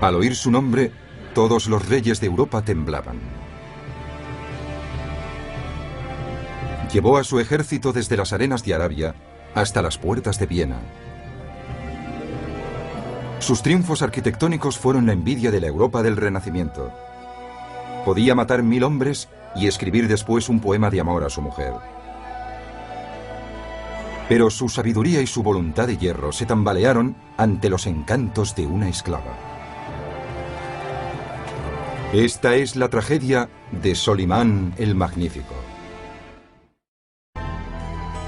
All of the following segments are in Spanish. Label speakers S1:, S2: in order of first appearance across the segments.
S1: Al oír su nombre, todos los reyes de Europa temblaban. Llevó a su ejército desde las arenas de Arabia hasta las puertas de Viena. Sus triunfos arquitectónicos fueron la envidia de la Europa del Renacimiento. Podía matar 1000 hombres y escribir después un poema de amor a su mujer. Pero su sabiduría y su voluntad de hierro se tambalearon ante los encantos de una esclava. Esta es la tragedia de Solimán el Magnífico.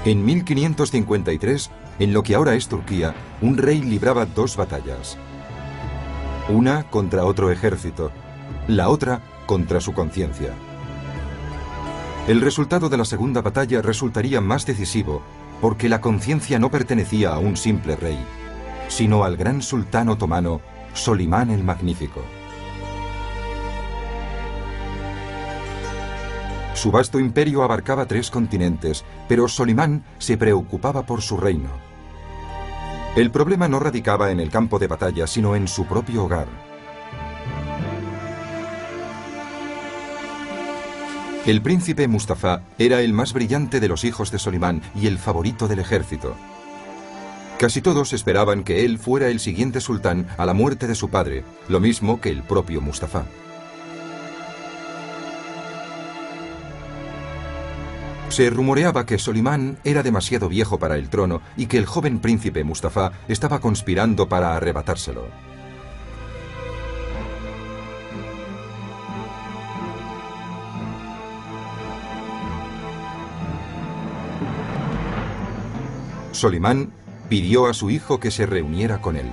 S1: En 1553, en lo que ahora es Turquía, un rey libraba 2 batallas. Una contra otro ejército, la otra contra su conciencia. El resultado de la segunda batalla resultaría más decisivo porque la conciencia no pertenecía a un simple rey, sino al gran sultán otomano Solimán el Magnífico. Su vasto imperio abarcaba 3 continentes, pero Solimán se preocupaba por su reino. El problema no radicaba en el campo de batalla, sino en su propio hogar. El príncipe Mustafa era el más brillante de los hijos de Solimán y el favorito del ejército. Casi todos esperaban que él fuera el siguiente sultán a la muerte de su padre, lo mismo que el propio Mustafa. Se rumoreaba que Solimán era demasiado viejo para el trono y que el joven príncipe Mustafa estaba conspirando para arrebatárselo. Solimán pidió a su hijo que se reuniera con él.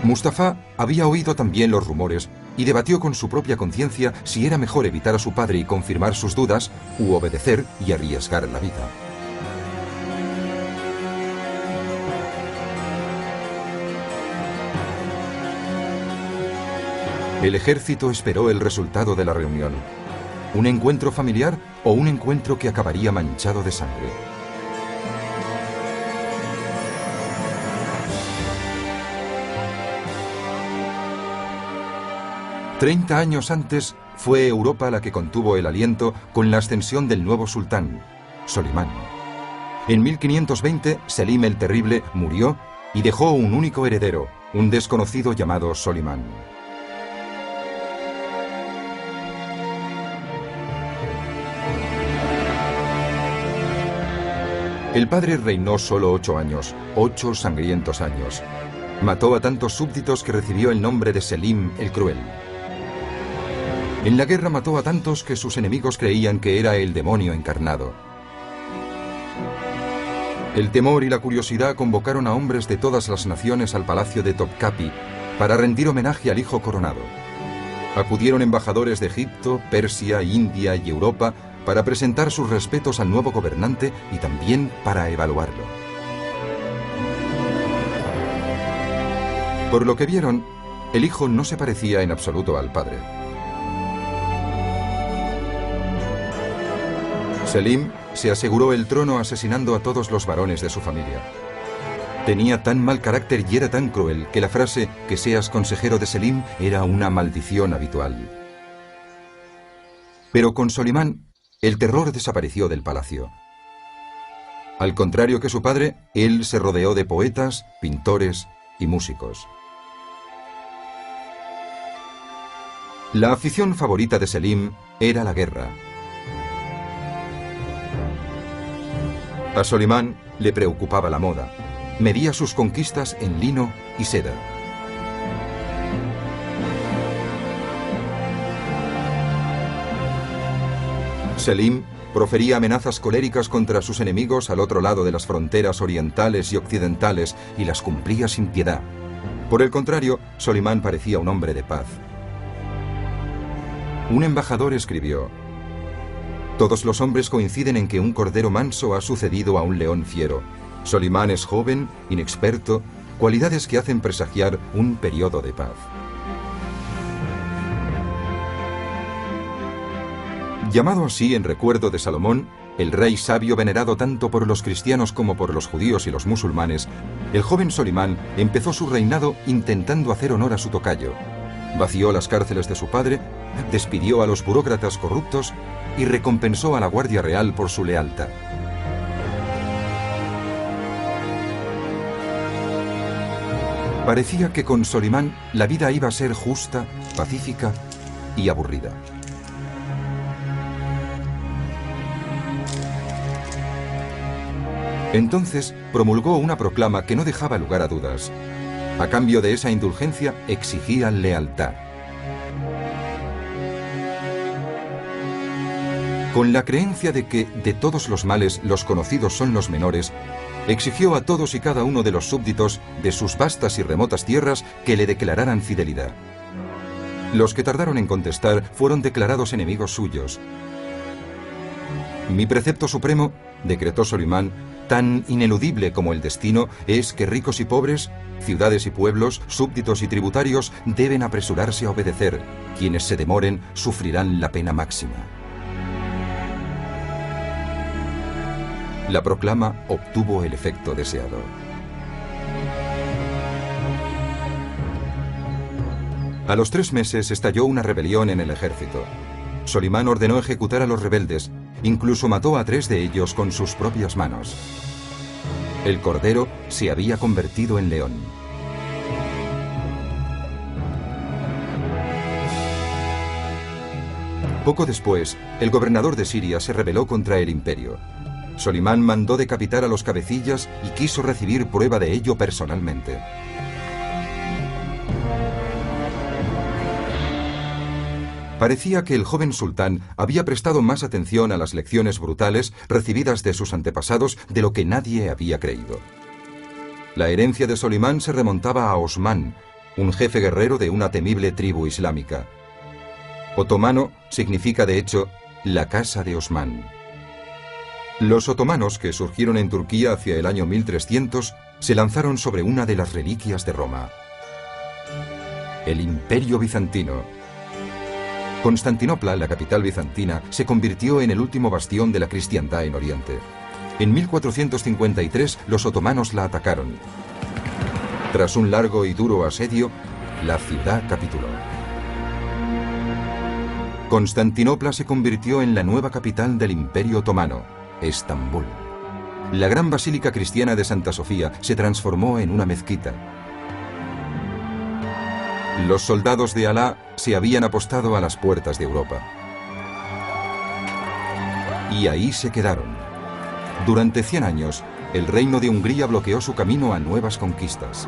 S1: Mustafa había oído también los rumores y debatió con su propia conciencia si era mejor evitar a su padre y confirmar sus dudas u obedecer y arriesgar la vida. El ejército esperó el resultado de la reunión. ¿Un encuentro familiar o un encuentro que acabaría manchado de sangre? Treinta años antes fue Europa la que contuvo el aliento con la ascensión del nuevo sultán, Solimán. En 1520, Selim el Terrible murió y dejó un único heredero, un desconocido llamado Solimán. El padre reinó solo 8 años, 8 sangrientos años. Mató a tantos súbditos que recibió el nombre de Selim el Cruel. En la guerra mató a tantos que sus enemigos creían que era el demonio encarnado. El temor y la curiosidad convocaron a hombres de todas las naciones al palacio de Topkapi para rendir homenaje al hijo coronado. Acudieron embajadores de Egipto, Persia, India y Europa para presentar sus respetos al nuevo gobernante y también para evaluarlo. Por lo que vieron, el hijo no se parecía en absoluto al padre. Selim se aseguró el trono asesinando a todos los varones de su familia. Tenía tan mal carácter y era tan cruel que la frase "que seas consejero de Selim" era una maldición habitual. Pero con Solimán, el terror desapareció del palacio. Al contrario que su padre, él se rodeó de poetas, pintores y músicos. La afición favorita de Selim era la guerra. A Solimán le preocupaba la moda. Medía sus conquistas en lino y seda. Selim profería amenazas coléricas contra sus enemigos al otro lado de las fronteras orientales y occidentales y las cumplía sin piedad. Por el contrario, Solimán parecía un hombre de paz. Un embajador escribió: "Todos los hombres coinciden en que un cordero manso ha sucedido a un león fiero. Solimán es joven, inexperto, cualidades que hacen presagiar un periodo de paz". Llamado así en recuerdo de Salomón, El rey sabio venerado tanto por los cristianos como por los judíos y los musulmanes, el joven Solimán empezó su reinado intentando hacer honor a su tocayo. Vació las cárceles de su padre, despidió a los burócratas corruptos y recompensó a la Guardia Real por su lealtad. Parecía que con Solimán la vida iba a ser justa, pacífica y aburrida. Entonces promulgó una proclama que no dejaba lugar a dudas. A cambio de esa indulgencia exigía lealtad. Con la creencia de que de todos los males los conocidos son los menores, exigió a todos y cada uno de los súbditos de sus vastas y remotas tierras que le declararan fidelidad. Los que tardaron en contestar fueron declarados enemigos suyos. Mi precepto supremo, decretó Solimán, tan ineludible como el destino, es que ricos y pobres, ciudades y pueblos, súbditos y tributarios deben apresurarse a obedecer. Quienes se demoren sufrirán la pena máxima. La proclama obtuvo el efecto deseado. A los 3 meses estalló una rebelión en el ejército. Solimán ordenó ejecutar a los rebeldes, incluso mató a 3 de ellos con sus propias manos. El cordero se había convertido en león. Poco después, el gobernador de Siria se rebeló contra el imperio. Solimán mandó decapitar a los cabecillas y quiso recibir prueba de ello personalmente. Parecía que el joven sultán había prestado más atención a las lecciones brutales recibidas de sus antepasados de lo que nadie había creído. La herencia de Solimán se remontaba a Osmán, un jefe guerrero de una temible tribu islámica. Otomano significa de hecho la casa de Osmán. Los otomanos, que surgieron en Turquía hacia el año 1300, se lanzaron sobre una de las reliquias de Roma: el Imperio Bizantino. Constantinopla, la capital bizantina, se convirtió en el último bastión de la cristiandad en Oriente. En 1453 los otomanos la atacaron. Tras un largo y duro asedio, la ciudad capituló. Constantinopla se convirtió en la nueva capital del Imperio Otomano, Estambul. La gran basílica cristiana de Santa Sofía se transformó en una mezquita. Los soldados de Alá se habían apostado a las puertas de Europa. Y ahí se quedaron. Durante 100 años, el reino de Hungría bloqueó su camino a nuevas conquistas.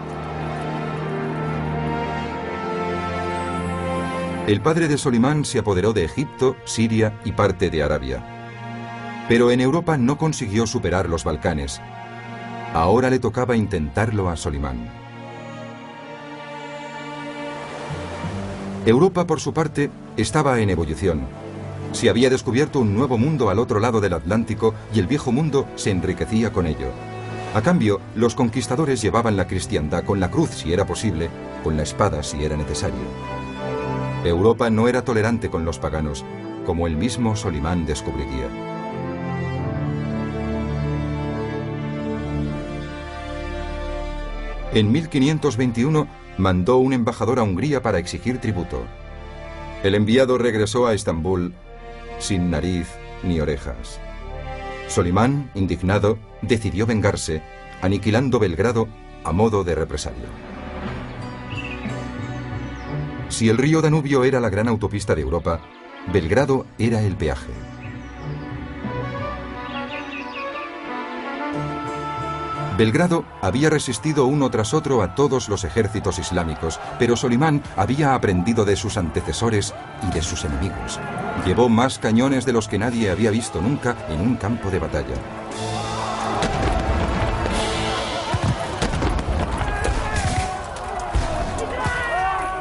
S1: El padre de Solimán se apoderó de Egipto, Siria y parte de Arabia. Pero en Europa no consiguió superar los Balcanes. Ahora le tocaba intentarlo a Solimán. Europa, por su parte, estaba en ebullición. Se había descubierto un nuevo mundo al otro lado del Atlántico y el viejo mundo se enriquecía con ello. A cambio, los conquistadores llevaban la cristiandad con la cruz si era posible, con la espada si era necesario. Europa no era tolerante con los paganos, como el mismo Solimán descubriría. En 1521 mandó un embajador a Hungría para exigir tributo. El enviado regresó a Estambul sin nariz ni orejas. Solimán, indignado, decidió vengarse, aniquilando Belgrado a modo de represalia. Si el río Danubio era la gran autopista de Europa, Belgrado era el peaje. Belgrado había resistido uno tras otro a todos los ejércitos islámicos, pero Solimán había aprendido de sus antecesores y de sus enemigos. Llevó más cañones de los que nadie había visto nunca en un campo de batalla.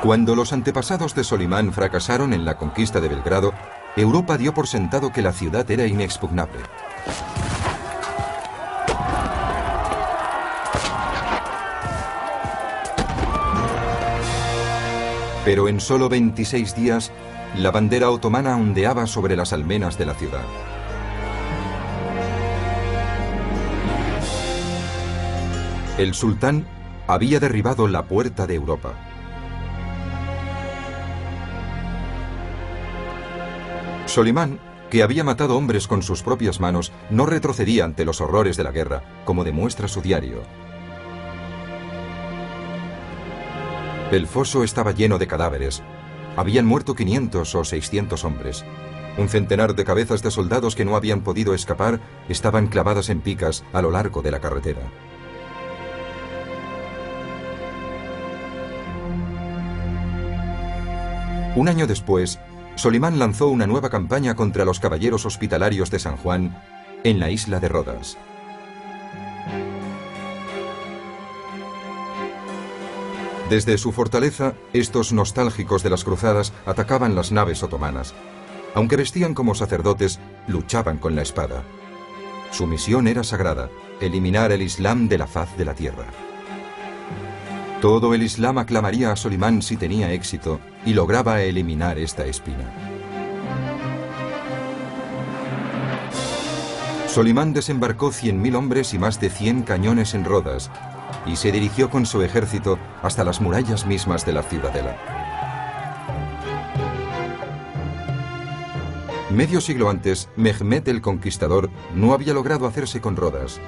S1: Cuando los antepasados de Solimán fracasaron en la conquista de Belgrado, Europa dio por sentado que la ciudad era inexpugnable. Pero en solo 26 días, la bandera otomana ondeaba sobre las almenas de la ciudad. El sultán había derribado la puerta de Europa. Solimán, que había matado hombres con sus propias manos, no retrocedía ante los horrores de la guerra, como demuestra su diario. El foso estaba lleno de cadáveres. Habían muerto 500 o 600 hombres. Un centenar de cabezas de soldados que no habían podido escapar estaban clavadas en picas a lo largo de la carretera. Un año después, Solimán lanzó una nueva campaña contra los caballeros hospitalarios de San Juan en la isla de Rodas. Desde su fortaleza, estos nostálgicos de las cruzadas atacaban las naves otomanas. Aunque vestían como sacerdotes, luchaban con la espada. Su misión era sagrada: eliminar el Islam de la faz de la tierra. Todo el Islam aclamaría a Solimán si tenía éxito y lograba eliminar esta espina. Solimán desembarcó 100.000 hombres y más de 100 cañones en Rodas y se dirigió con su ejército hasta las murallas mismas de la ciudadela. Medio siglo antes, Mehmed el Conquistador no había logrado hacerse con Rodas.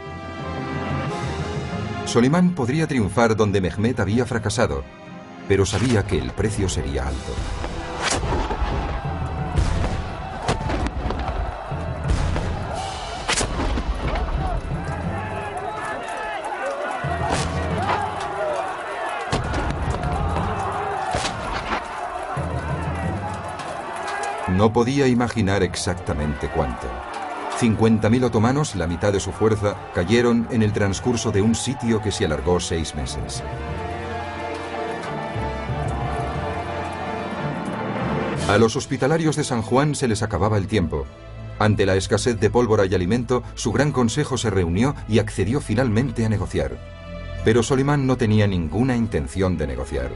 S1: Solimán podría triunfar donde Mehmed había fracasado, pero sabía que el precio sería alto. No podía imaginar exactamente cuánto. 50.000 otomanos, la mitad de su fuerza, cayeron en el transcurso de un sitio que se alargó 6 meses. A los hospitalarios de San Juan se les acababa el tiempo. Ante la escasez de pólvora y alimento, su gran consejo se reunió y accedió finalmente a negociar. Pero Solimán no tenía ninguna intención de negociar.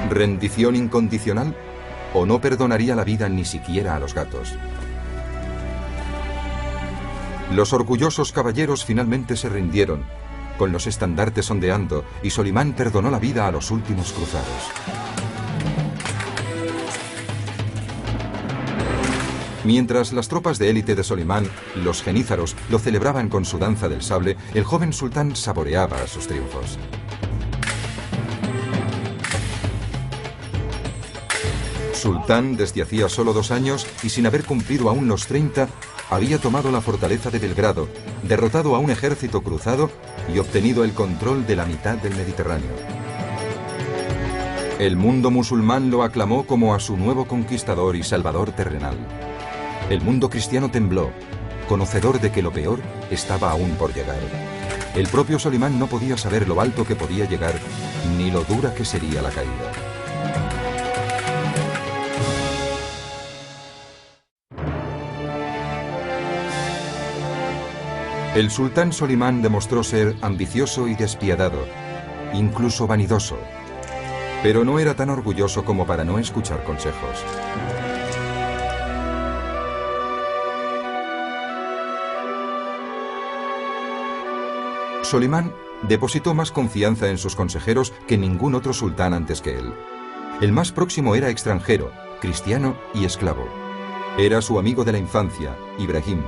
S1: ¿Rendición incondicional? ¿O no perdonaría la vida ni siquiera a los gatos? Los orgullosos caballeros finalmente se rindieron, con los estandartes ondeando, y Solimán perdonó la vida a los últimos cruzados. Mientras las tropas de élite de Solimán, los genízaros, lo celebraban con su danza del sable, el joven sultán saboreaba sus triunfos. Sultán, desde hacía solo 2 años y sin haber cumplido aún los 30, había tomado la fortaleza de Belgrado, derrotado a un ejército cruzado y obtenido el control de la mitad del Mediterráneo. El mundo musulmán lo aclamó como a su nuevo conquistador y salvador terrenal. El mundo cristiano tembló, conocedor de que lo peor estaba aún por llegar. El propio Solimán no podía saber lo alto que podía llegar, ni lo dura que sería la caída. El sultán Solimán demostró ser ambicioso y despiadado, incluso vanidoso, pero no era tan orgulloso como para no escuchar consejos. Solimán depositó más confianza en sus consejeros que ningún otro sultán antes que él. El más próximo era extranjero, cristiano y esclavo. Era su amigo de la infancia, Ibrahim.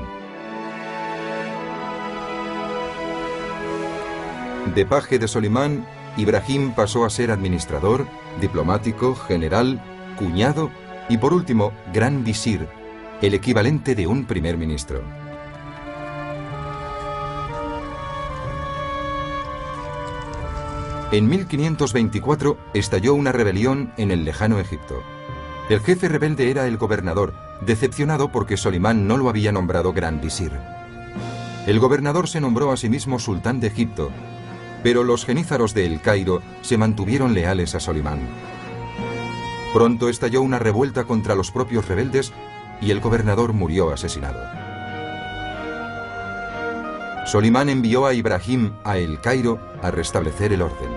S1: De paje de Solimán, Ibrahim pasó a ser administrador, diplomático, general, cuñado y por último, gran visir, el equivalente de un primer ministro. En 1524 estalló una rebelión en el lejano Egipto. El jefe rebelde era el gobernador, decepcionado porque Solimán no lo había nombrado gran visir. El gobernador se nombró a sí mismo sultán de Egipto, pero los genízaros de El Cairo se mantuvieron leales a Solimán. Pronto estalló una revuelta contra los propios rebeldes y el gobernador murió asesinado. Solimán envió a Ibrahim a El Cairo a restablecer el orden.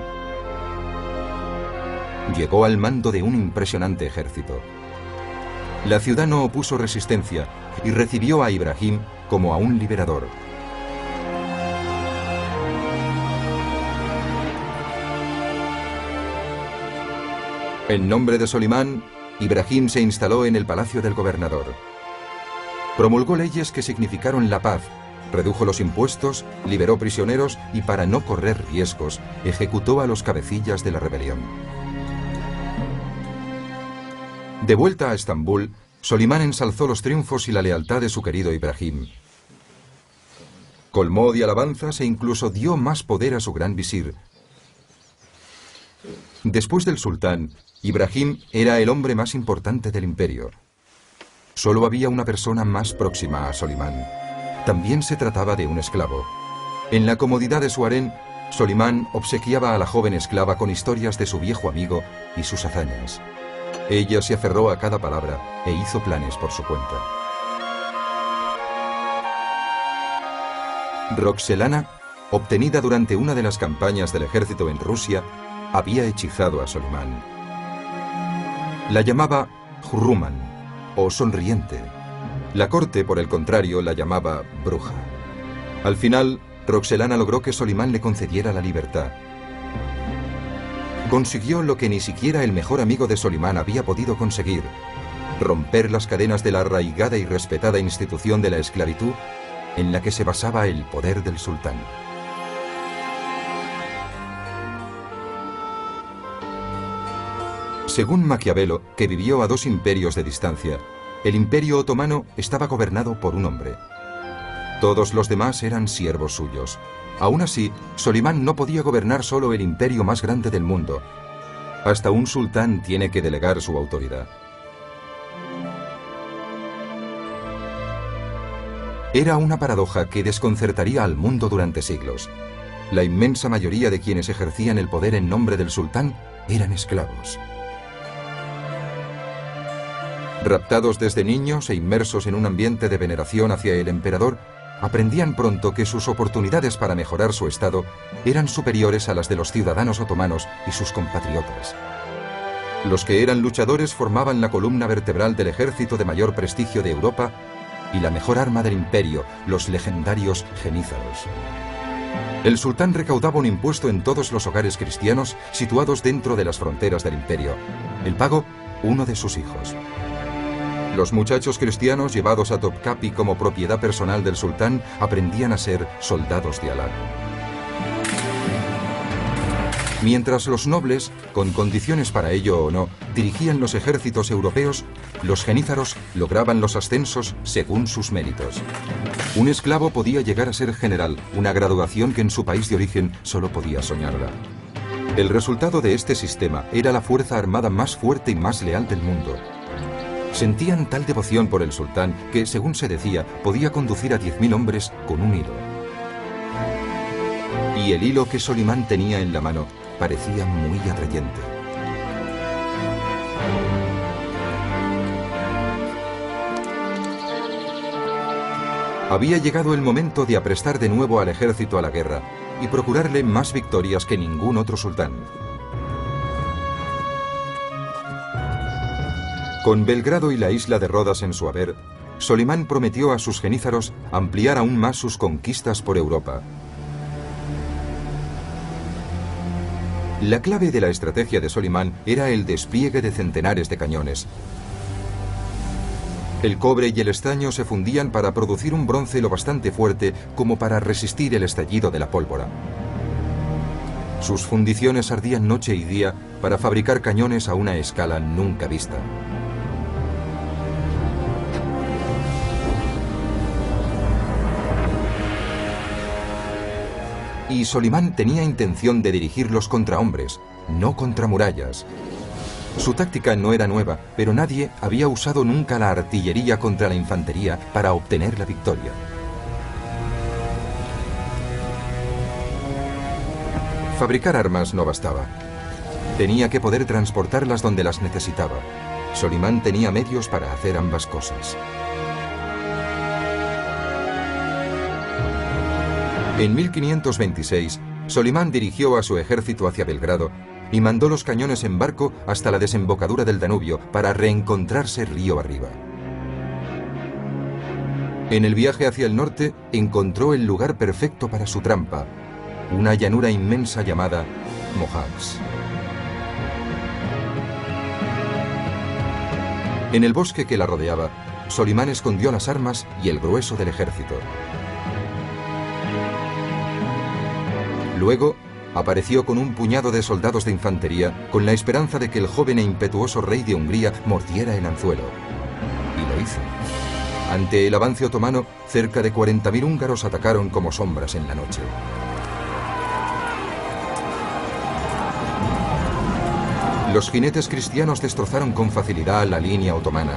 S1: Llegó al mando de un impresionante ejército. La ciudad no opuso resistencia y recibió a Ibrahim como a un liberador. En nombre de Solimán, Ibrahim se instaló en el palacio del gobernador. Promulgó leyes que significaron la paz, redujo los impuestos, liberó prisioneros y, para no correr riesgos, ejecutó a los cabecillas de la rebelión. De vuelta a Estambul, Solimán ensalzó los triunfos y la lealtad de su querido Ibrahim. Colmó de alabanzas e incluso dio más poder a su gran visir. Después del sultán, Ibrahim era el hombre más importante del imperio. Solo había una persona más próxima a Solimán. También se trataba de un esclavo. En la comodidad de su harén, Solimán obsequiaba a la joven esclava con historias de su viejo amigo y sus hazañas. Ella se aferró a cada palabra e hizo planes por su cuenta. Roxelana, obtenida durante una de las campañas del ejército en Rusia, había hechizado a Solimán. La llamaba Hurruman, o sonriente. La corte, por el contrario, la llamaba bruja. Al final, Roxelana logró que Solimán le concediera la libertad. Consiguió lo que ni siquiera el mejor amigo de Solimán había podido conseguir: romper las cadenas de la arraigada y respetada institución de la esclavitud en la que se basaba el poder del sultán. Según Maquiavelo, que vivió a 2 imperios de distancia, el Imperio Otomano estaba gobernado por un hombre. Todos los demás eran siervos suyos. Aún así, Solimán no podía gobernar solo el imperio más grande del mundo. Hasta un sultán tiene que delegar su autoridad. Era una paradoja que desconcertaría al mundo durante siglos. La inmensa mayoría de quienes ejercían el poder en nombre del sultán eran esclavos. Raptados desde niños e inmersos en un ambiente de veneración hacia el emperador, aprendían pronto que sus oportunidades para mejorar su estado eran superiores a las de los ciudadanos otomanos y sus compatriotas. Los que eran luchadores formaban la columna vertebral del ejército de mayor prestigio de Europa y la mejor arma del imperio, los legendarios genízaros. El sultán recaudaba un impuesto en todos los hogares cristianos situados dentro de las fronteras del imperio. El pago, uno de sus hijos. Los muchachos cristianos llevados a Topkapi como propiedad personal del sultán aprendían a ser soldados de Alá. Mientras los nobles, con condiciones para ello o no, dirigían los ejércitos europeos, los genízaros lograban los ascensos según sus méritos. Un esclavo podía llegar a ser general, una graduación que en su país de origen solo podía soñarla. El resultado de este sistema era la fuerza armada más fuerte y más leal del mundo. Sentían tal devoción por el sultán que, según se decía, podía conducir a 10.000 hombres con un hilo. Y el hilo que Solimán tenía en la mano parecía muy atrayente. Había llegado el momento de aprestar de nuevo al ejército a la guerra y procurarle más victorias que ningún otro sultán. Con Belgrado y la isla de Rodas en su haber, Solimán prometió a sus genízaros ampliar aún más sus conquistas por Europa. La clave de la estrategia de Solimán era el despliegue de centenares de cañones. El cobre y el estaño se fundían para producir un bronce lo bastante fuerte como para resistir el estallido de la pólvora. Sus fundiciones ardían noche y día para fabricar cañones a una escala nunca vista. Y Solimán tenía intención de dirigirlos contra hombres, no contra murallas. Su táctica no era nueva, pero nadie había usado nunca la artillería contra la infantería para obtener la victoria. Fabricar armas no bastaba. Tenía que poder transportarlas donde las necesitaba. Solimán tenía medios para hacer ambas cosas. En 1526, Solimán dirigió a su ejército hacia Belgrado y mandó los cañones en barco hasta la desembocadura del Danubio para reencontrarse río arriba. En el viaje hacia el norte encontró el lugar perfecto para su trampa, una llanura inmensa llamada Mohacs. En el bosque que la rodeaba, Solimán escondió las armas y el grueso del ejército. Luego, apareció con un puñado de soldados de infantería con la esperanza de que el joven e impetuoso rey de Hungría mordiera el anzuelo. Y lo hizo. Ante el avance otomano, cerca de 40.000 húngaros atacaron como sombras en la noche. Los jinetes cristianos destrozaron con facilidad la línea otomana.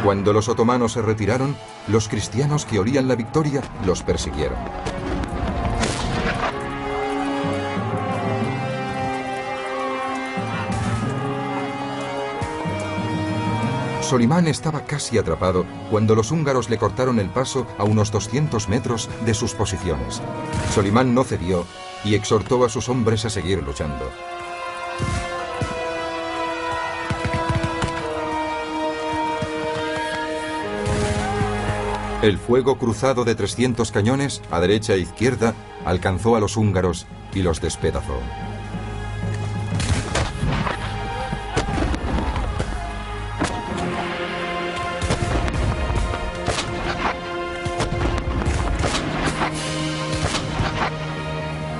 S1: Cuando los otomanos se retiraron, los cristianos que olían la victoria los persiguieron. Solimán estaba casi atrapado cuando los húngaros le cortaron el paso a unos 200 metros de sus posiciones. Solimán no cedió y exhortó a sus hombres a seguir luchando. El fuego cruzado de 300 cañones, a derecha e izquierda, alcanzó a los húngaros y los despedazó.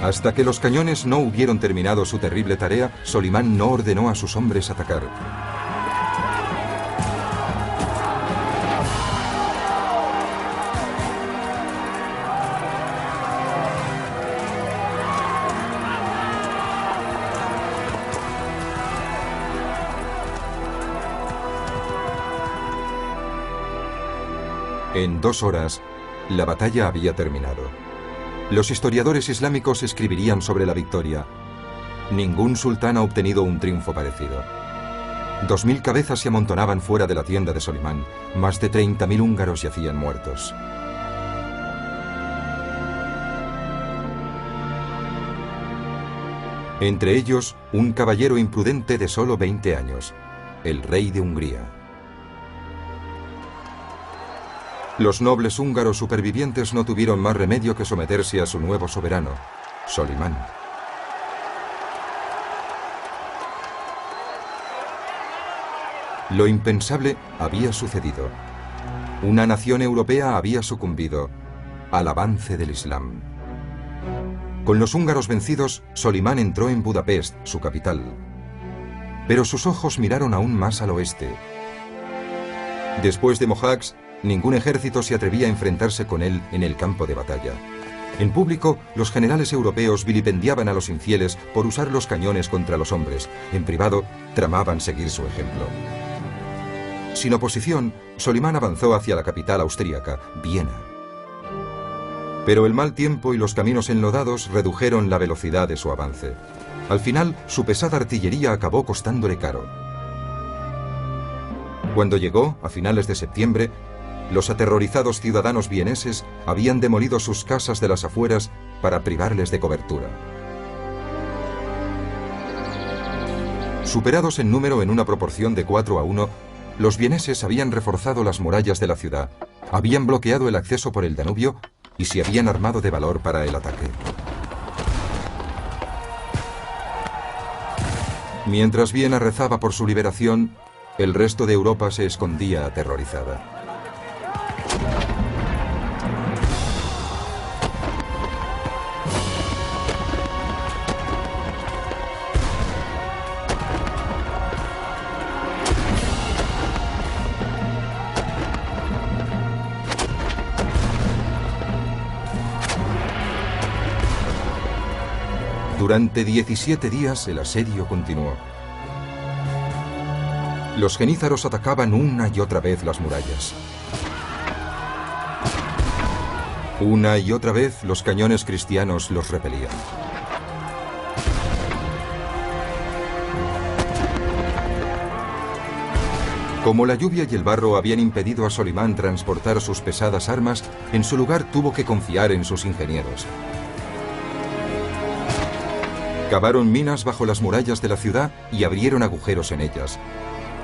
S1: Hasta que los cañones no hubieron terminado su terrible tarea, Solimán no ordenó a sus hombres atacar. En 2 horas, la batalla había terminado. Los historiadores islámicos escribirían sobre la victoria: ningún sultán ha obtenido un triunfo parecido. 2000 cabezas se amontonaban fuera de la tienda de Solimán. Más de 30.000 húngaros yacían muertos. Entre ellos, un caballero imprudente de solo 20 años, el rey de Hungría. Los nobles húngaros supervivientes no tuvieron más remedio que someterse a su nuevo soberano, Solimán. Lo impensable había sucedido. Una nación europea había sucumbido al avance del Islam. Con los húngaros vencidos, Solimán entró en Budapest, su capital. Pero sus ojos miraron aún más al oeste. Después de Mohacs, ningún ejército se atrevía a enfrentarse con él en el campo de batalla. En público, los generales europeos vilipendiaban a los infieles por usar los cañones contra los hombres. En privado, tramaban seguir su ejemplo. Sin oposición, Solimán avanzó hacia la capital austríaca, Viena. Pero el mal tiempo y los caminos enlodados redujeron la velocidad de su avance. Al final, su pesada artillería acabó costándole caro. Cuando llegó, a finales de septiembre, los aterrorizados ciudadanos vieneses habían demolido sus casas de las afueras para privarles de cobertura. Superados en número en una proporción de 4-1, los vieneses habían reforzado las murallas de la ciudad, habían bloqueado el acceso por el Danubio y se habían armado de valor para el ataque. Mientras Viena rezaba por su liberación, el resto de Europa se escondía aterrorizada. Durante 17 días el asedio continuó. Los genízaros atacaban una y otra vez las murallas. Una y otra vez los cañones cristianos los repelían. Como la lluvia y el barro habían impedido a Solimán transportar sus pesadas armas, en su lugar tuvo que confiar en sus ingenieros. Cavaron minas bajo las murallas de la ciudad y abrieron agujeros en ellas,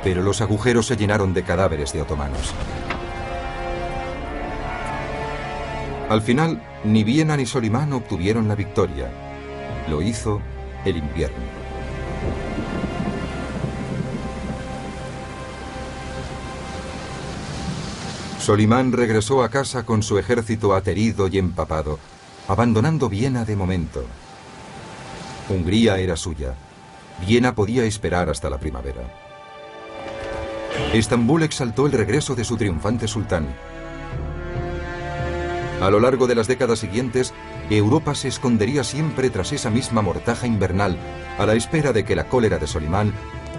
S1: pero los agujeros se llenaron de cadáveres de otomanos. Al final, ni Viena ni Solimán obtuvieron la victoria. Lo hizo el invierno. Solimán regresó a casa con su ejército aterido y empapado, abandonando Viena de momento. Hungría era suya. Viena podía esperar hasta la primavera. Estambul exaltó el regreso de su triunfante sultán. A lo largo de las décadas siguientes, Europa se escondería siempre tras esa misma mortaja invernal, a la espera de que la cólera de Solimán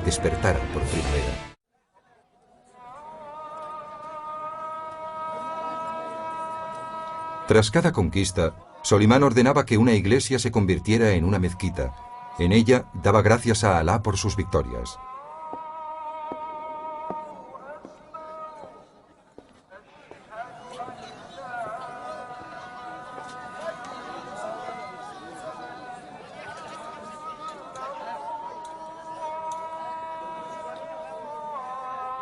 S1: despertara por primavera. Tras cada conquista, Solimán ordenaba que una iglesia se convirtiera en una mezquita. En ella daba gracias a Alá por sus victorias.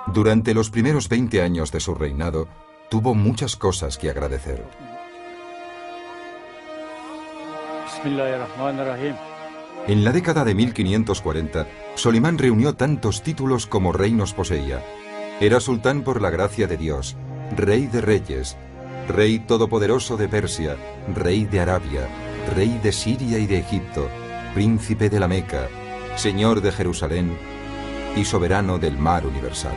S1: Durante los primeros 20 años de su reinado, tuvo muchas cosas que agradecer. En la década de 1540, Solimán reunió tantos títulos como reinos poseía. Era sultán por la gracia de Dios, rey de reyes, rey todopoderoso de Persia, rey de Arabia, rey de Siria y de Egipto, príncipe de la Meca, señor de Jerusalén y soberano del mar universal.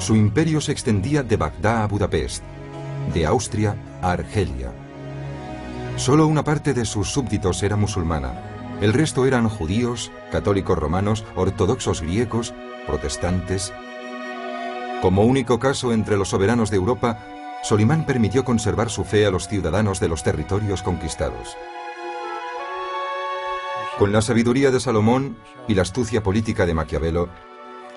S1: Su imperio se extendía de Bagdad a Budapest, de Austria a Argelia. Solo una parte de sus súbditos era musulmana. El resto eran judíos, católicos romanos, ortodoxos griegos, protestantes. Como único caso entre los soberanos de Europa, Solimán permitió conservar su fe a los ciudadanos de los territorios conquistados. Con la sabiduría de Salomón y la astucia política de Maquiavelo,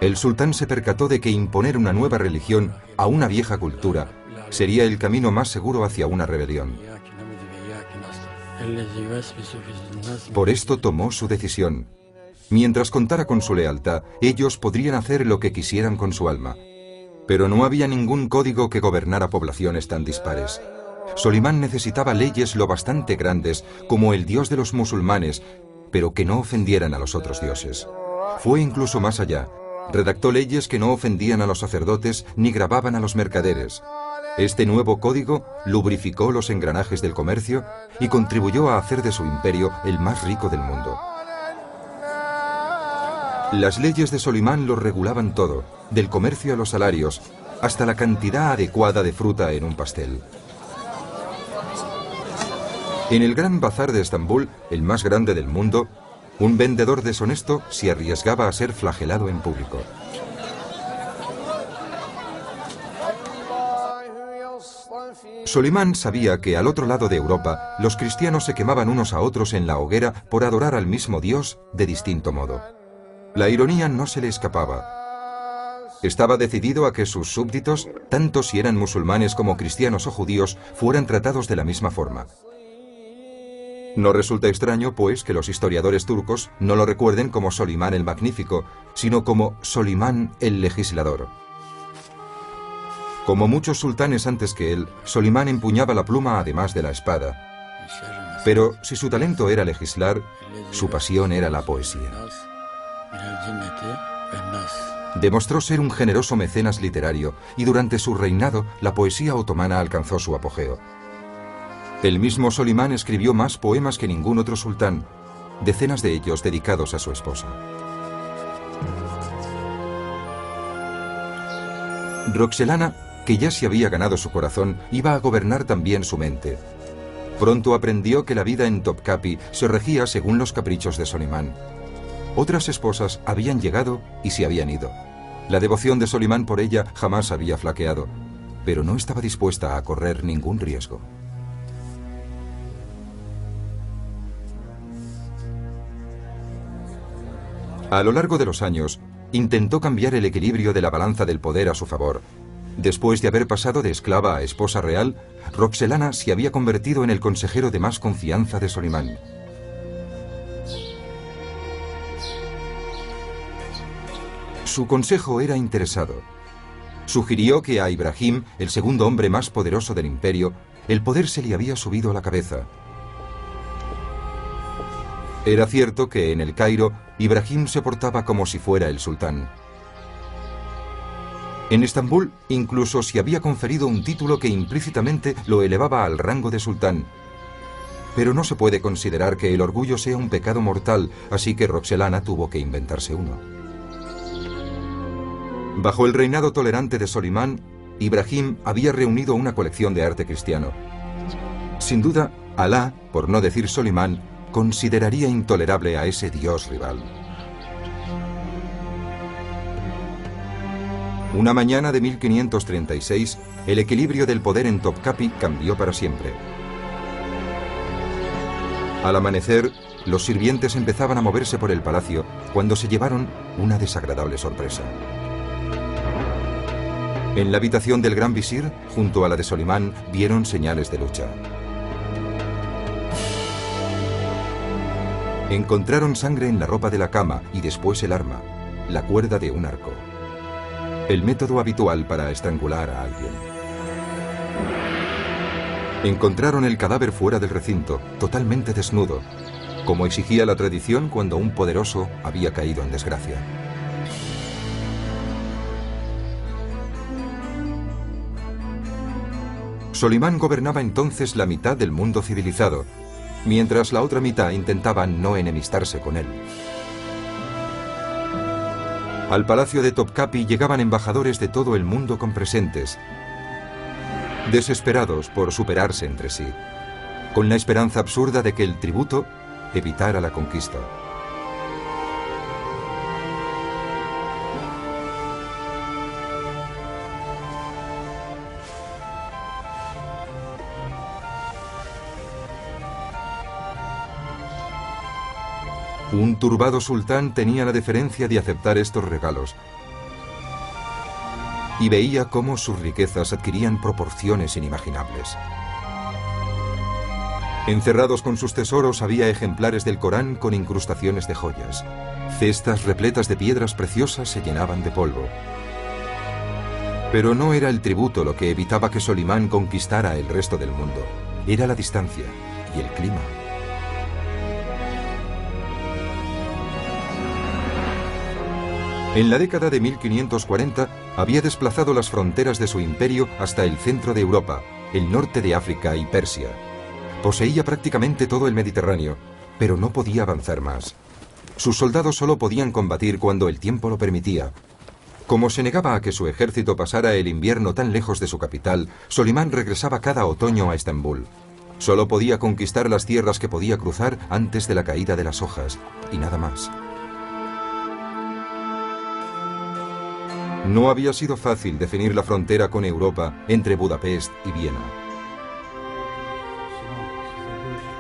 S1: el sultán se percató de que imponer una nueva religión a una vieja cultura sería el camino más seguro hacia una rebelión. Por esto tomó su decisión. Mientras contara con su lealtad, ellos podrían hacer lo que quisieran con su alma. Pero no había ningún código que gobernara poblaciones tan dispares. Solimán necesitaba leyes lo bastante grandes como el dios de los musulmanes, pero que no ofendieran a los otros dioses. Fue incluso más allá. Redactó leyes que no ofendían a los sacerdotes ni gravaban a los mercaderes. Este nuevo código lubrificó los engranajes del comercio y contribuyó a hacer de su imperio el más rico del mundo. Las leyes de Solimán lo regulaban todo, del comercio a los salarios, hasta la cantidad adecuada de fruta en un pastel. En el Gran Bazar de Estambul, el más grande del mundo, un vendedor deshonesto se arriesgaba a ser flagelado en público. Solimán sabía que al otro lado de Europa los cristianos se quemaban unos a otros en la hoguera por adorar al mismo Dios de distinto modo. La ironía no se le escapaba. Estaba decidido a que sus súbditos, tanto si eran musulmanes como cristianos o judíos, fueran tratados de la misma forma. No resulta extraño, pues, que los historiadores turcos no lo recuerden como Solimán el Magnífico, sino como Solimán el Legislador. Como muchos sultanes antes que él, Solimán empuñaba la pluma además de la espada. Pero si su talento era legislar, su pasión era la poesía. Demostró ser un generoso mecenas literario y durante su reinado la poesía otomana alcanzó su apogeo. El mismo Solimán escribió más poemas que ningún otro sultán, decenas de ellos dedicados a su esposa. Roxelana, que ya se había ganado su corazón, iba a gobernar también su mente. Pronto aprendió que la vida en Topkapi se regía según los caprichos de Solimán. Otras esposas habían llegado y se habían ido. La devoción de Solimán por ella jamás había flaqueado, pero no estaba dispuesta a correr ningún riesgo. A lo largo de los años, intentó cambiar el equilibrio de la balanza del poder a su favor. Después de haber pasado de esclava a esposa real, Roxelana se había convertido en el consejero de más confianza de Solimán. Su consejo era interesado. Sugirió que a Ibrahim, el segundo hombre más poderoso del imperio, el poder se le había subido a la cabeza. Era cierto que en el Cairo, Ibrahim se portaba como si fuera el sultán. En Estambul incluso se había conferido un título que implícitamente lo elevaba al rango de sultán. Pero no se puede considerar que el orgullo sea un pecado mortal, así que Roxelana tuvo que inventarse uno. Bajo el reinado tolerante de Solimán, Ibrahim había reunido una colección de arte cristiano. Sin duda, Alá, por no decir Solimán, consideraría intolerable a ese dios rival. Una mañana de 1536, el equilibrio del poder en Topkapi cambió para siempre. Al amanecer, los sirvientes empezaban a moverse por el palacio cuando se llevaron una desagradable sorpresa. En la habitación del gran visir, junto a la de Solimán, vieron señales de lucha. Encontraron sangre en la ropa de la cama y después el arma, la cuerda de un arco. El método habitual para estrangular a alguien. Encontraron el cadáver fuera del recinto, totalmente desnudo, como exigía la tradición cuando un poderoso había caído en desgracia. Solimán gobernaba entonces la mitad del mundo civilizado, mientras la otra mitad intentaba no enemistarse con él. Al palacio de Topkapi llegaban embajadores de todo el mundo con presentes, desesperados por superarse entre sí, con la esperanza absurda de que el tributo evitara la conquista. Un turbado sultán tenía la deferencia de aceptar estos regalos y veía cómo sus riquezas adquirían proporciones inimaginables. Encerrados con sus tesoros había ejemplares del Corán con incrustaciones de joyas. Cestas repletas de piedras preciosas se llenaban de polvo. Pero no era el tributo lo que evitaba que Solimán conquistara el resto del mundo. Era la distancia y el clima. En la década de 1540 había desplazado las fronteras de su imperio hasta el centro de Europa, el norte de África y Persia. Poseía prácticamente todo el Mediterráneo, pero no podía avanzar más. Sus soldados solo podían combatir cuando el tiempo lo permitía. Como se negaba a que su ejército pasara el invierno tan lejos de su capital, Solimán regresaba cada otoño a Estambul. Solo podía conquistar las tierras que podía cruzar antes de la caída de las hojas, y nada más. No había sido fácil definir la frontera con Europa entre Budapest y Viena.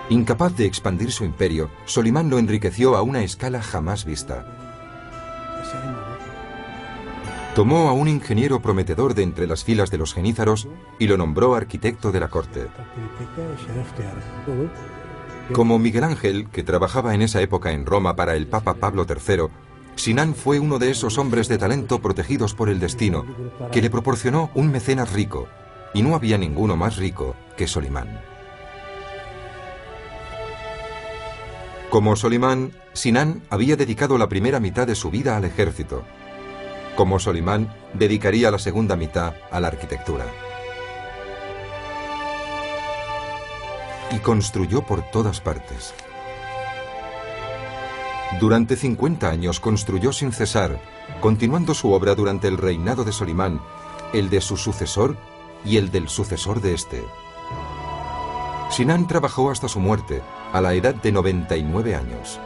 S1: Incapaz de expandir su imperio, Solimán lo enriqueció a una escala jamás vista. Tomó a un ingeniero prometedor de entre las filas de los genízaros y lo nombró arquitecto de la corte. Como Miguel Ángel, que trabajaba en esa época en Roma para el Papa Pablo III, Sinan fue uno de esos hombres de talento protegidos por el destino, que le proporcionó un mecenas rico, y no había ninguno más rico que Solimán. Como Solimán, Sinan había dedicado la primera mitad de su vida al ejército. Como Solimán, dedicaría la segunda mitad a la arquitectura. Y construyó por todas partes. Durante 50 años construyó sin cesar, continuando su obra durante el reinado de Solimán, el de su sucesor y el del sucesor de este. Sinan trabajó hasta su muerte, a la edad de 99 años.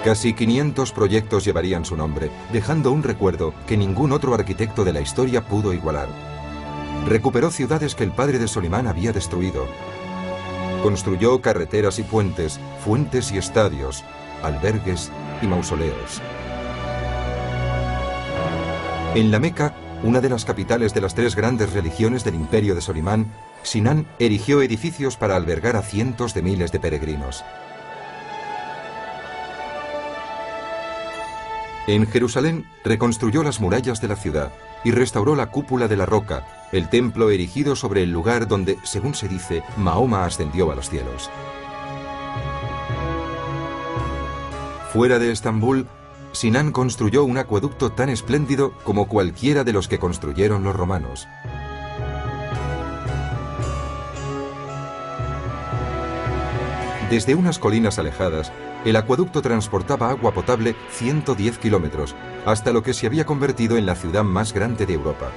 S1: Casi 500 proyectos llevarían su nombre, dejando un recuerdo que ningún otro arquitecto de la historia pudo igualar. Recuperó ciudades que el padre de Solimán había destruido. Construyó carreteras y puentes, fuentes y estadios, albergues y mausoleos. En la Meca, una de las capitales de las tres grandes religiones del imperio de Solimán, Sinan erigió edificios para albergar a cientos de miles de peregrinos. En Jerusalén reconstruyó las murallas de la ciudad y restauró la cúpula de la roca, el templo erigido sobre el lugar donde, según se dice, Mahoma ascendió a los cielos. Fuera de Estambul, Sinan construyó un acueducto tan espléndido como cualquiera de los que construyeron los romanos. Desde unas colinas alejadas, el acueducto transportaba agua potable 110 kilómetros, hasta lo que se había convertido en la ciudad más grande de Europa.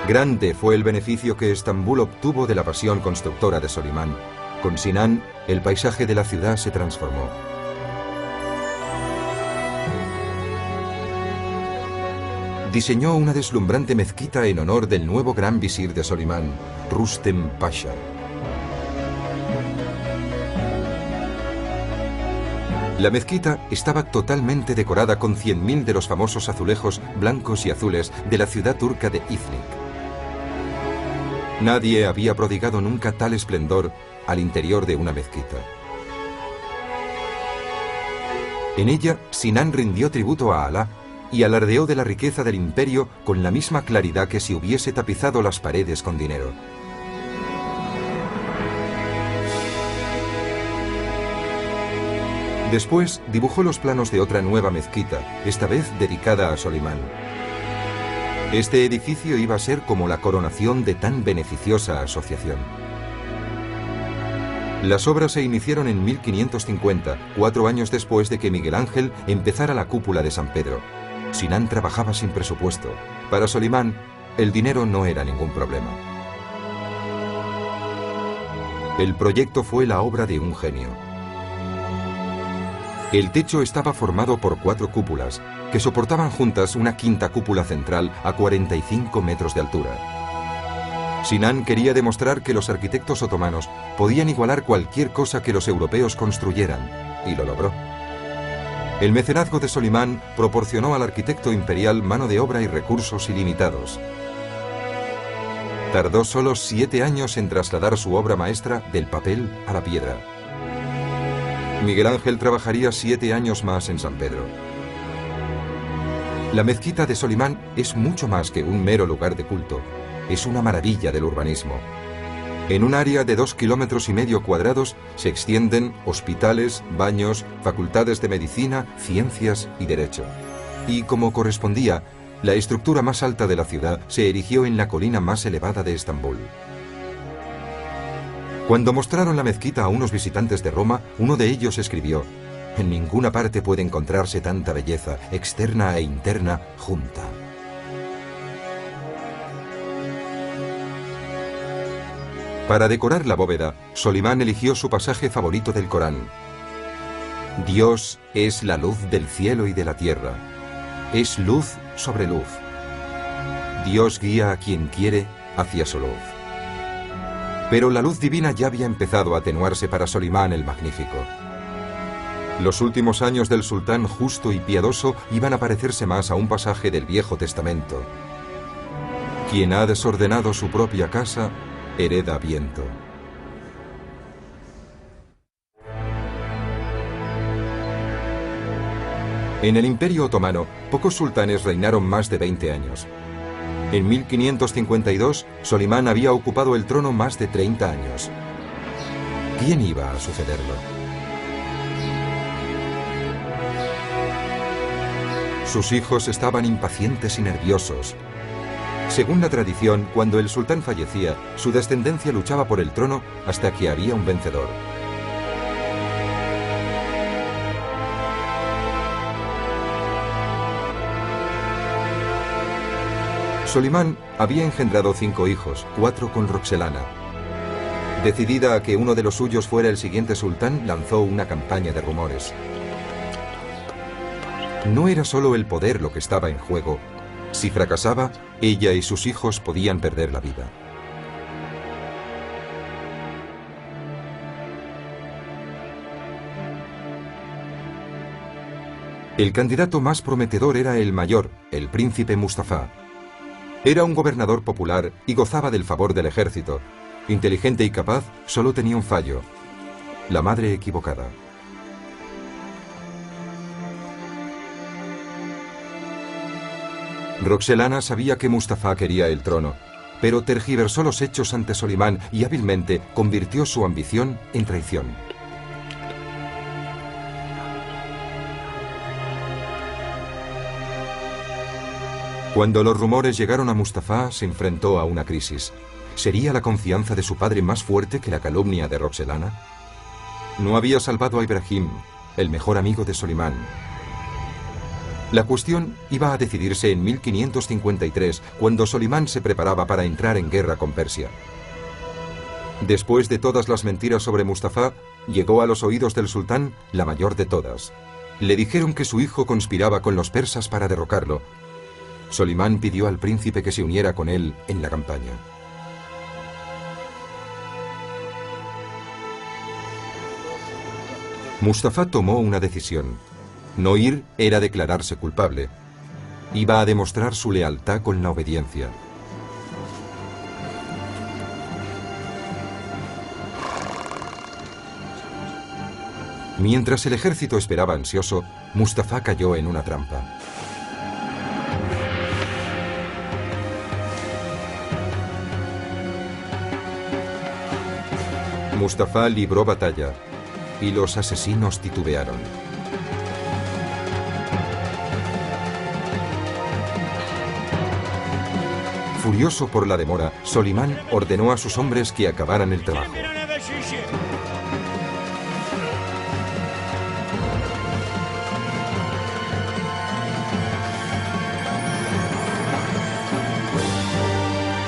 S1: Grande fue el beneficio que Estambul obtuvo de la pasión constructora de Solimán. Con Sinan, el paisaje de la ciudad se transformó. Diseñó una deslumbrante mezquita en honor del nuevo gran visir de Solimán, Rustem Pasha. La mezquita estaba totalmente decorada con 100.000 de los famosos azulejos blancos y azules de la ciudad turca de Iznik. Nadie había prodigado nunca tal esplendor al interior de una mezquita. En ella, Sinan rindió tributo a Alá y alardeó de la riqueza del imperio con la misma claridad que si hubiese tapizado las paredes con dinero. Después dibujó los planos de otra nueva mezquita, esta vez dedicada a Solimán. Este edificio iba a ser como la coronación de tan beneficiosa asociación. Las obras se iniciaron en 1550, 4 años después de que Miguel Ángel empezara la cúpula de San Pedro. Sinan trabajaba sin presupuesto. Para Solimán, el dinero no era ningún problema. El proyecto fue la obra de un genio. El techo estaba formado por 4 cúpulas, que soportaban juntas una quinta cúpula central a 45 metros de altura. Sinan quería demostrar que los arquitectos otomanos podían igualar cualquier cosa que los europeos construyeran, y lo logró. El mecenazgo de Solimán proporcionó al arquitecto imperial mano de obra y recursos ilimitados. Tardó solo 7 años en trasladar su obra maestra del papel a la piedra. Miguel Ángel trabajaría 7 años más en San Pedro. La mezquita de Solimán es mucho más que un mero lugar de culto. Es una maravilla del urbanismo. En un área de 2,5 kilómetros cuadrados se extienden hospitales, baños, facultades de medicina, ciencias y derecho. Y como correspondía, la estructura más alta de la ciudad se erigió en la colina más elevada de Estambul. Cuando mostraron la mezquita a unos visitantes de Roma, uno de ellos escribió: «En ninguna parte puede encontrarse tanta belleza, externa e interna, junta». Para decorar la bóveda, Solimán eligió su pasaje favorito del Corán. Dios es la luz del cielo y de la tierra. Es luz sobre luz. Dios guía a quien quiere hacia su luz. Pero la luz divina ya había empezado a atenuarse para Solimán el Magnífico. Los últimos años del sultán justo y piadoso iban a parecerse más a un pasaje del Viejo Testamento. Quien ha desordenado su propia casa, hereda viento. En el Imperio Otomano, pocos sultanes reinaron más de 20 años. En 1552, Solimán había ocupado el trono más de 30 años. ¿Quién iba a sucederlo? Sus hijos estaban impacientes y nerviosos. Según la tradición, cuando el sultán fallecía, su descendencia luchaba por el trono hasta que había un vencedor. Solimán había engendrado 5 hijos, 4 con Roxelana. Decidida a que uno de los suyos fuera el siguiente sultán, lanzó una campaña de rumores. No era solo el poder lo que estaba en juego. Si fracasaba, ella y sus hijos podían perder la vida. El candidato más prometedor era el mayor, el príncipe Mustafa. Era un gobernador popular y gozaba del favor del ejército. Inteligente y capaz, solo tenía un fallo: la madre equivocada. Roxelana sabía que Mustafa quería el trono, pero tergiversó los hechos ante Solimán y hábilmente convirtió su ambición en traición. Cuando los rumores llegaron a Mustafa, se enfrentó a una crisis. ¿Sería la confianza de su padre más fuerte que la calumnia de Roxelana? No había salvado a Ibrahim, el mejor amigo de Solimán. La cuestión iba a decidirse en 1553, cuando Solimán se preparaba para entrar en guerra con Persia. Después de todas las mentiras sobre Mustafa, llegó a los oídos del sultán la mayor de todas. Le dijeron que su hijo conspiraba con los persas para derrocarlo. Solimán pidió al príncipe que se uniera con él en la campaña. Mustafa tomó una decisión. No ir era declararse culpable. Iba a demostrar su lealtad con la obediencia. Mientras el ejército esperaba ansioso, Mustafa cayó en una trampa. Mustafa libró batalla y los asesinos titubearon. Furioso por la demora, Solimán ordenó a sus hombres que acabaran el trabajo.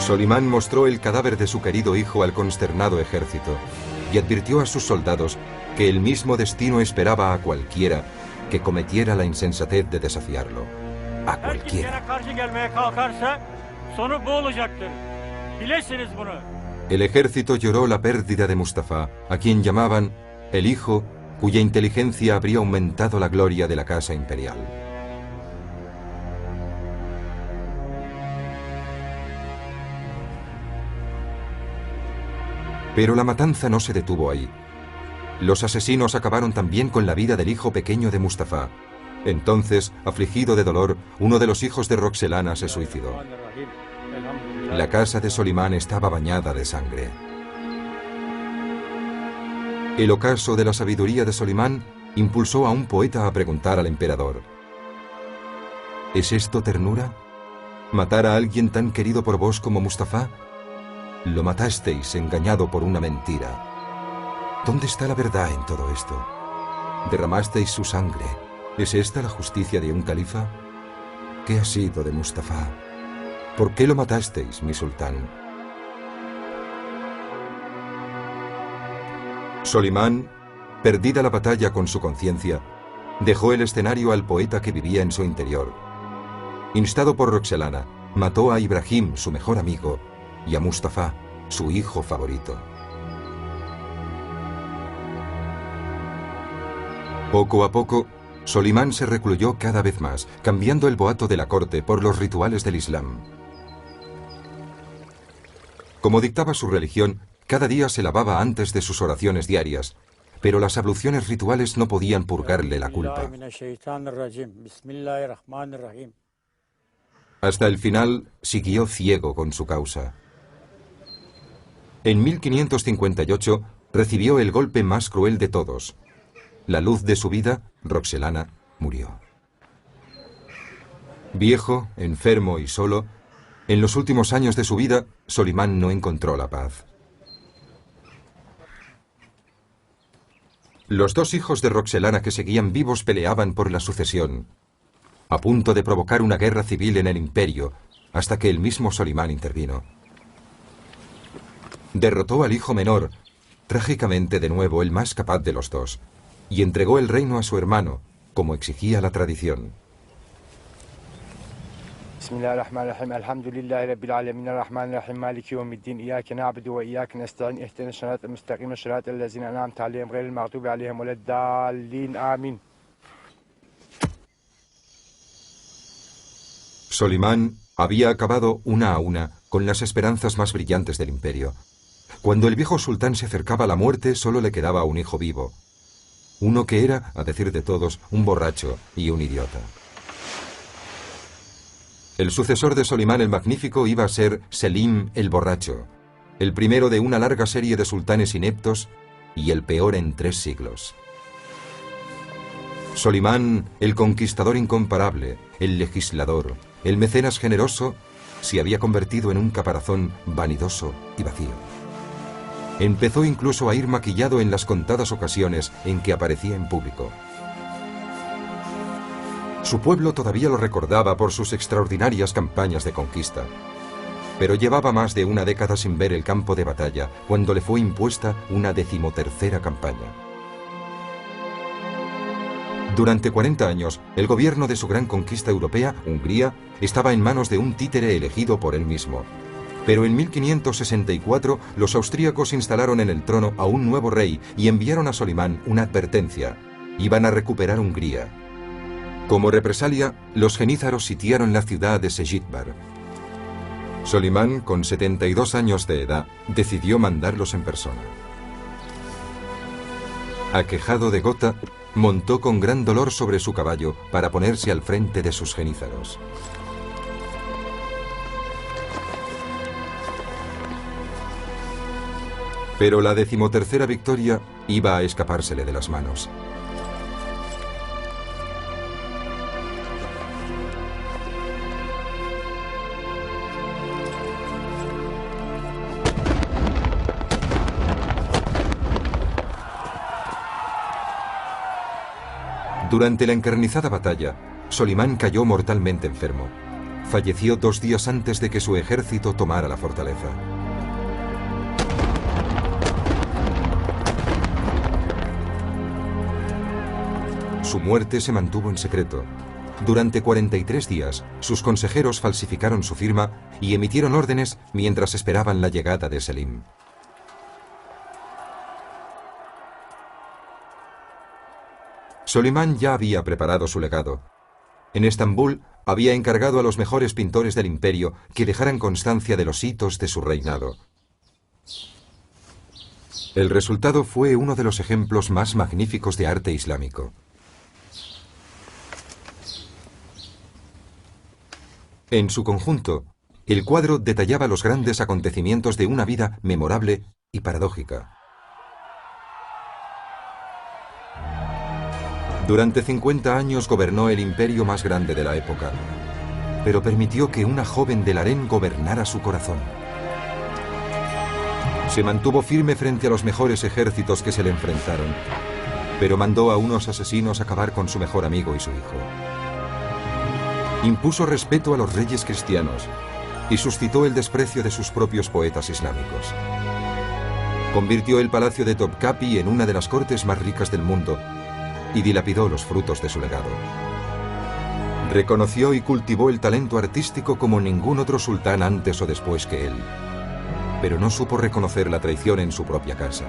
S1: Solimán mostró el cadáver de su querido hijo al consternado ejército y advirtió a sus soldados que el mismo destino esperaba a cualquiera que cometiera la insensatez de desafiarlo. A cualquiera. El ejército lloró la pérdida de Mustafa, a quien llamaban el hijo cuya inteligencia habría aumentado la gloria de la casa imperial. Pero la matanza no se detuvo ahí. Los asesinos acabaron también con la vida del hijo pequeño de Mustafa. Entonces, afligido de dolor, uno de los hijos de Roxelana se suicidó. La casa de Solimán estaba bañada de sangre. El ocaso de la sabiduría de Solimán impulsó a un poeta a preguntar al emperador: ¿es esto ternura? ¿Matar a alguien tan querido por vos como Mustafa? Lo matasteis engañado por una mentira. ¿Dónde está la verdad en todo esto? Derramasteis su sangre. ¿Es esta la justicia de un califa? ¿Qué ha sido de Mustafa? ¿Por qué lo matasteis, mi sultán? Solimán, perdida la batalla con su conciencia, dejó el escenario al poeta que vivía en su interior. Instado por Roxelana, mató a Ibrahim, su mejor amigo, y a Mustafa, su hijo favorito. Poco a poco, Solimán se recluyó cada vez más, cambiando el boato de la corte por los rituales del Islam. Como dictaba su religión, cada día se lavaba antes de sus oraciones diarias, pero las abluciones rituales no podían purgarle la culpa. Hasta el final, siguió ciego con su causa. En 1558 recibió el golpe más cruel de todos. La luz de su vida, Roxelana, murió. Viejo, enfermo y solo, en los últimos años de su vida, Solimán no encontró la paz. Los dos hijos de Roxelana que seguían vivos peleaban por la sucesión, a punto de provocar una guerra civil en el imperio, hasta que el mismo Solimán intervino. Derrotó al hijo menor, trágicamente de nuevo el más capaz de los dos, y entregó el reino a su hermano, como exigía la tradición.
S2: Bismillahirrahmanirrahim. Alhamdulillahi rabbil alamin arrahmanirrahim maliki yawmiddin iyyaka na'budu ve iyyaka nestaîn ihdinas sıratal müstakîm sıratal lezîne en'amte aleyhim gayril mağdûbi aleyhim veleddâllîn. Amin.
S1: Solimán había acabado una a una con las esperanzas más brillantes del imperio. Cuando el viejo sultán se acercaba a la muerte, solo le quedaba un hijo vivo. Uno que era, a decir de todos, un borracho y un idiota. El sucesor de Solimán el Magnífico iba a ser Selim el Borracho, el primero de una larga serie de sultanes ineptos y el peor en 3 siglos. Solimán, el conquistador incomparable, el legislador, el mecenas generoso, se había convertido en un caparazón vanidoso y vacío. Empezó incluso a ir maquillado en las contadas ocasiones en que aparecía en público. Su pueblo todavía lo recordaba por sus extraordinarias campañas de conquista, pero llevaba más de una década sin ver el campo de batalla cuando le fue impuesta una 13ª campaña. Durante 40 años, el gobierno de su gran conquista europea, Hungría, estaba en manos de un títere elegido por él mismo. Pero en 1564 los austríacos instalaron en el trono a un nuevo rey y enviaron a Solimán una advertencia. Iban a recuperar Hungría. Como represalia, los genízaros sitiaron la ciudad de Sejitbar. Solimán, con 72 años de edad, decidió mandarlos en persona. Aquejado de gota, montó con gran dolor sobre su caballo para ponerse al frente de sus genízaros. Pero la 13ª victoria iba a escapársele de las manos. Durante la encarnizada batalla, Solimán cayó mortalmente enfermo. Falleció 2 días antes de que su ejército tomara la fortaleza. Su muerte se mantuvo en secreto. Durante 43 días, sus consejeros falsificaron su firma y emitieron órdenes mientras esperaban la llegada de Selim. Solimán ya había preparado su legado. En Estambul había encargado a los mejores pintores del imperio que dejaran constancia de los hitos de su reinado. El resultado fue uno de los ejemplos más magníficos de arte islámico. En su conjunto, el cuadro detallaba los grandes acontecimientos de una vida memorable y paradójica. Durante 50 años gobernó el imperio más grande de la época, pero permitió que una joven del harén gobernara su corazón. Se mantuvo firme frente a los mejores ejércitos que se le enfrentaron, pero mandó a unos asesinos acabar con su mejor amigo y su hijo. Impuso respeto a los reyes cristianos y suscitó el desprecio de sus propios poetas islámicos. Convirtió el palacio de Topkapi en una de las cortes más ricas del mundo y dilapidó los frutos de su legado. Reconoció y cultivó el talento artístico como ningún otro sultán antes o después que él, pero no supo reconocer la traición en su propia casa.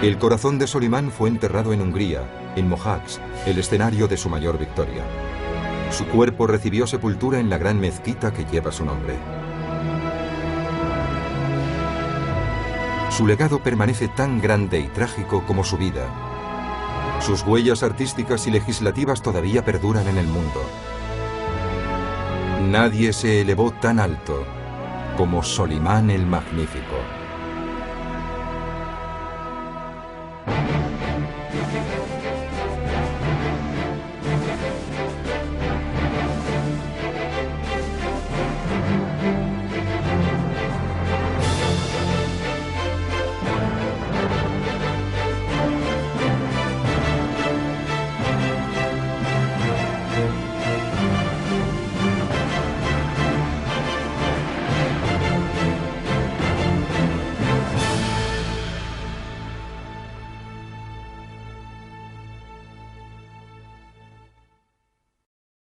S1: El corazón de Solimán fue enterrado en Hungría, en Mohacs, el escenario de su mayor victoria. Su cuerpo recibió sepultura en la gran mezquita que lleva su nombre. Su legado permanece tan grande y trágico como su vida. Sus huellas artísticas y legislativas todavía perduran en el mundo. Nadie se elevó tan alto como Solimán el Magnífico.